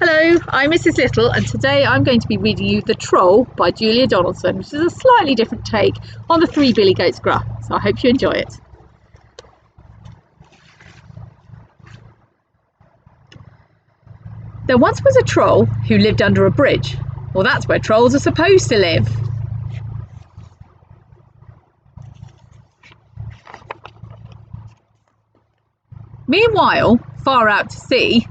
Hello, I'm Mrs. Lytle, and today I'm going to be reading you The Troll by Julia Donaldson, which is a slightly different take on the Three Billy Goats Gruff, so I hope you enjoy it. There once was a troll who lived under a bridge. Well, that's where trolls are supposed to live. Meanwhile, far out to sea,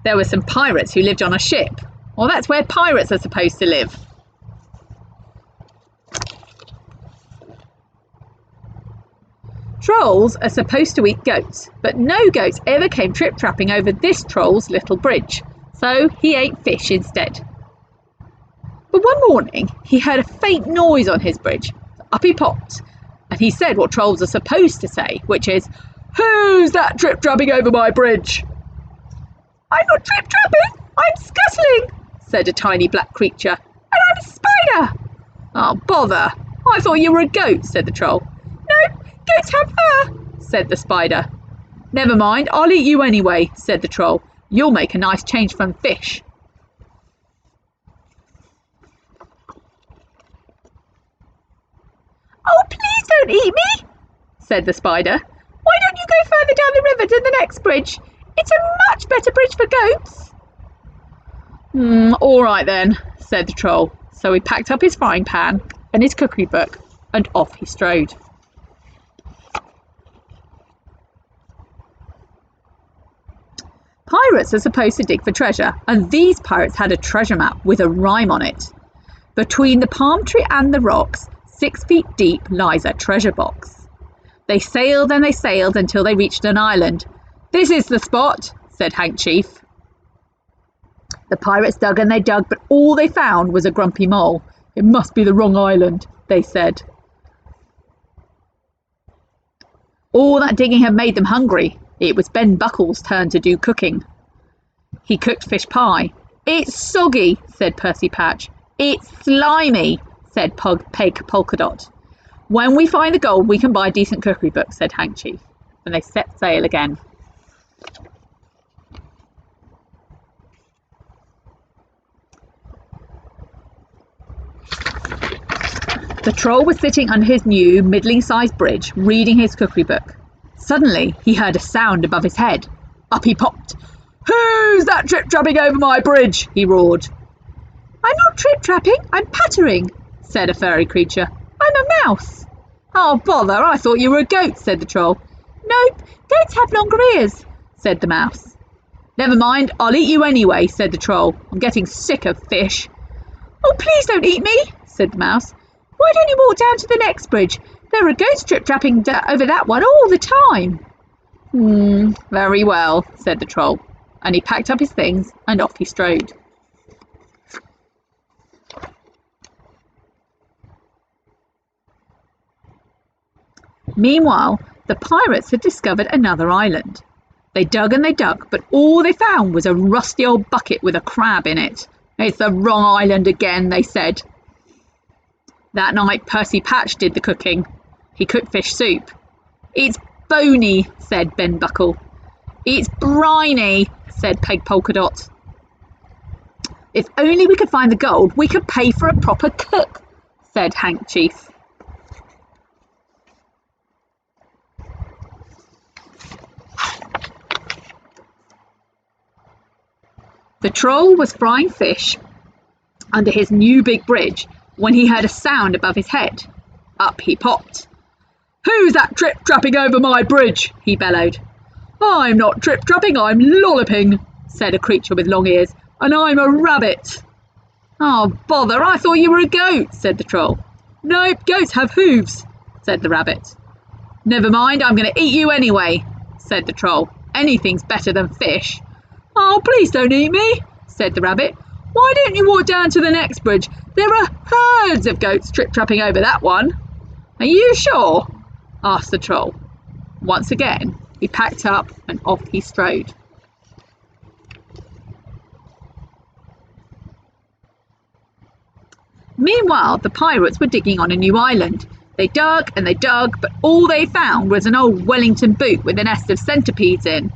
there were some pirates who lived on a ship. Well, that's where pirates are supposed to live. Trolls are supposed to eat goats, but no goats ever came trip-trapping over this troll's little bridge, so he ate fish instead. But one morning he heard a faint noise on his bridge. Up he popped, and he said what trolls are supposed to say, which is, "Who's that trip-trapping over my bridge?" "I'm not trip-trapping, I'm scuttling," said a tiny black creature, "and I'm a spider." "Oh, bother, I thought you were a goat," said the troll. "No, goats have fur," said the spider. "Never mind, I'll eat you anyway," said the troll. "You'll make a nice change from fish." "Oh, please don't eat me," said the spider. "Why don't you go further down the river to the next bridge? It's a much better bridge for goats." "All right then," said the troll. So he packed up his frying pan and his cookery book and off he strode. Pirates are supposed to dig for treasure, and these pirates had a treasure map with a rhyme on it. Between the palm tree and the rocks, 6 feet deep, lies a treasure box. They sailed and they sailed until they reached an island. "This is the spot," said Handkerchief. The pirates dug and they dug, but all they found was a grumpy mole. "It must be the wrong island," they said. All that digging had made them hungry. It was Ben Buckle's turn to do cooking. He cooked fish pie. "It's soggy," said Percy Patch. "It's slimy," said Peg Polka Dot. "When we find the gold, we can buy a decent cookery book," said Handkerchief. And they set sail again. The troll was sitting under his new, middling-sized bridge, reading his cookery book. Suddenly, he heard a sound above his head. Up he popped. "Who's that trip-trapping over my bridge?" he roared. "I'm not trip-trapping, I'm pattering," said a furry creature. "I'm a mouse." "Oh, bother, I thought you were a goat," said the troll. "Nope, goats have longer ears," said the mouse. "Never mind, I'll eat you anyway," said the troll. "I'm getting sick of fish." "Oh, please don't eat me," said the mouse. "Why don't you walk down to the next bridge? There are goats trip-trapping over that one all the time." Very well," said the troll, and he packed up his things and off he strode. Meanwhile, the pirates had discovered another island. They dug and they dug, but all they found was a rusty old bucket with a crab in it. "It's the wrong island again," they said. That night Percy Patch did the cooking. He cooked fish soup. "It's bony," said Ben Buckle. "It's briny," said Peg Polka Dot. "If only we could find the gold, we could pay for a proper cook," said Handkerchief. The troll was frying fish under his new big bridge when he heard a sound above his head. Up he popped. "Who's that trip-trapping over my bridge?" he bellowed. "I'm not trip-trapping, I'm lolloping," said a creature with long ears, "and I'm a rabbit." "Oh, bother, I thought you were a goat," said the troll. "Nope, goats have hooves," said the rabbit. "Never mind, I'm going to eat you anyway," said the troll. "Anything's better than fish." "Oh, please don't eat me," said the rabbit. "Why don't you walk down to the next bridge? There are herds of goats trip-trapping over that one." "Are you sure?" asked the troll. Once again, he packed up and off he strode. Meanwhile, the pirates were digging on a new island. They dug and they dug, but all they found was an old Wellington boot with a nest of centipedes in.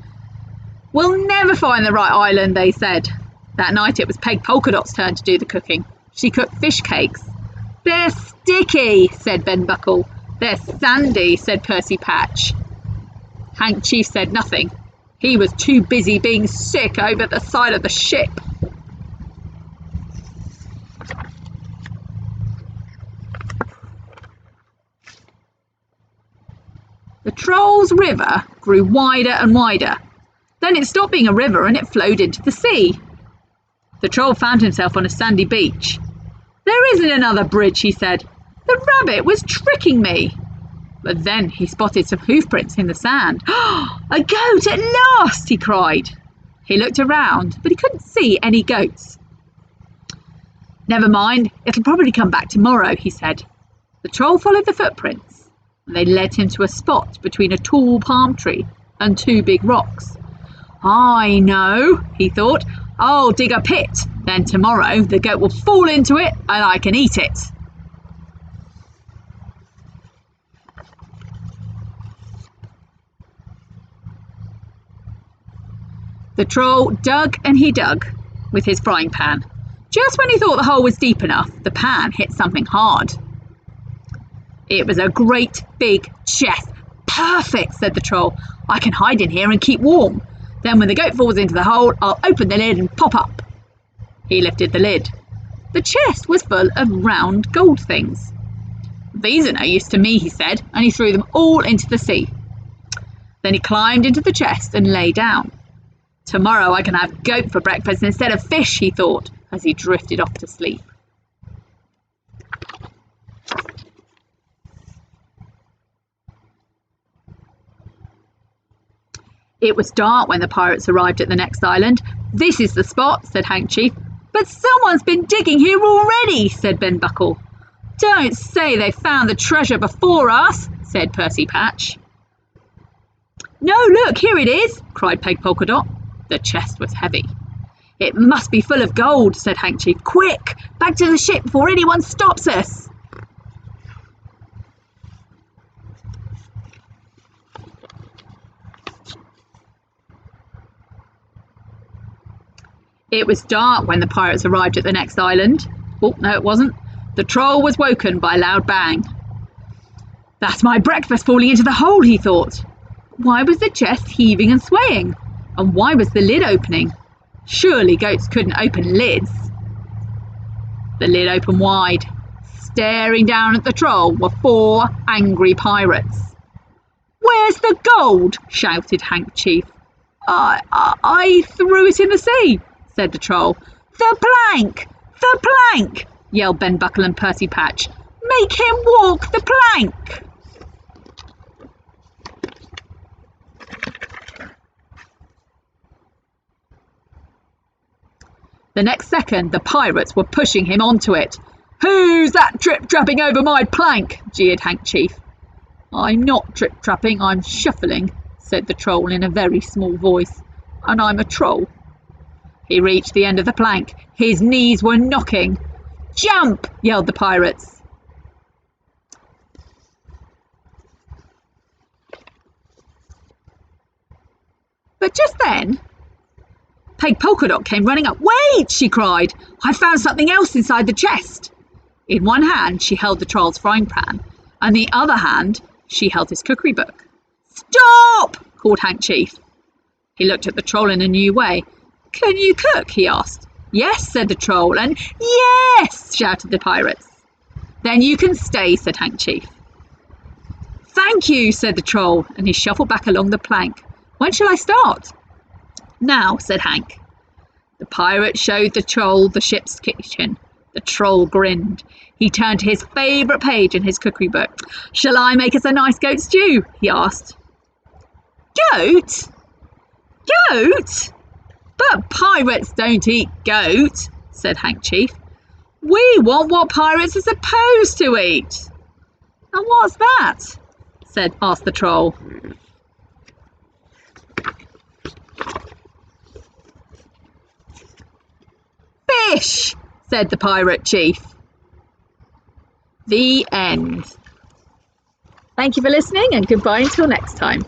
"We'll never find the right island," they said. That night it was Peg Polkadot's turn to do the cooking. She cooked fish cakes. "They're sticky," said Ben Buckle. "They're sandy," said Percy Patch. Hank Chief said nothing. He was too busy being sick over the side of the ship. The Troll's river grew wider and wider. Then it stopped being a river and it flowed into the sea. The Troll found himself on a sandy beach. "There isn't another bridge," he said. "The rabbit was tricking me." But then he spotted some hoof prints in the sand. "A goat at last!" he cried. He looked around, but he couldn't see any goats. "Never mind, it'll probably come back tomorrow," he said. The Troll followed the footprints, and they led him to a spot between a tall palm tree and two big rocks. "I know," he thought. "I'll dig a pit. Then tomorrow the goat will fall into it and I can eat it." The Troll dug and he dug with his frying pan. Just when he thought the hole was deep enough, the pan hit something hard. It was a great big chest. "Perfect," said the Troll. "I can hide in here and keep warm. Then when the goat falls into the hole, I'll open the lid and pop up." He lifted the lid. The chest was full of round gold things. "These are no use to me," he said, and he threw them all into the sea. Then he climbed into the chest and lay down. "Tomorrow I can have goat for breakfast instead of fish," he thought, as he drifted off to sleep. It was dark when the pirates arrived at the next island. "This is the spot," said Hank Chief. "But someone's been digging here already," said Ben Buckle. "Don't say they found the treasure before us," said Percy Patch. "No, look, here it is," cried Peg Polkadot. The chest was heavy. "It must be full of gold," said Hank Chief. "Quick, back to the ship before anyone stops us." It was dark when the pirates arrived at the next island. Oh, no, it wasn't. The Troll was woken by a loud bang. "That's my breakfast falling into the hole," he thought. Why was the chest heaving and swaying? And why was the lid opening? Surely goats couldn't open lids. The lid opened wide. Staring down at the Troll were 4 angry pirates. "Where's the gold?" shouted Hank Chief. I threw it in the sea," said the Troll. "The plank! The plank!" yelled Ben Buckle and Percy Patch. "Make him walk the plank!" The next second, the pirates were pushing him onto it. "Who's that trip-trapping over my plank?" jeered Hank Chief. "I'm not trip-trapping, I'm shuffling," said the Troll in a very small voice. "And I'm a troll." He reached the end of the plank. His knees were knocking. "Jump!" yelled the pirates. But just then, Peg Polkadot came running up. "Wait!" she cried. "I found something else inside the chest." In one hand she held the Troll's frying pan, and the other hand she held his cookery book. "Stop!" called Hank Chief. He looked at the Troll in a new way. "Can you cook?" he asked. "Yes," said the Troll, and "Yes!" shouted the pirates. "Then you can stay," said Hank Chief. "Thank you," said the Troll, and he shuffled back along the plank. "When shall I start?" "Now," said Hank. The pirate showed the Troll the ship's kitchen. The Troll grinned. He turned to his favourite page in his cookery book. "Shall I make us a nice goat stew?" he asked. "Goat? Goat? But pirates don't eat goat," said Hank Chief. "We want what pirates are supposed to eat." "And what's that?" asked the Troll. "Fish," said the pirate chief. The end. Thank you for listening, and goodbye until next time.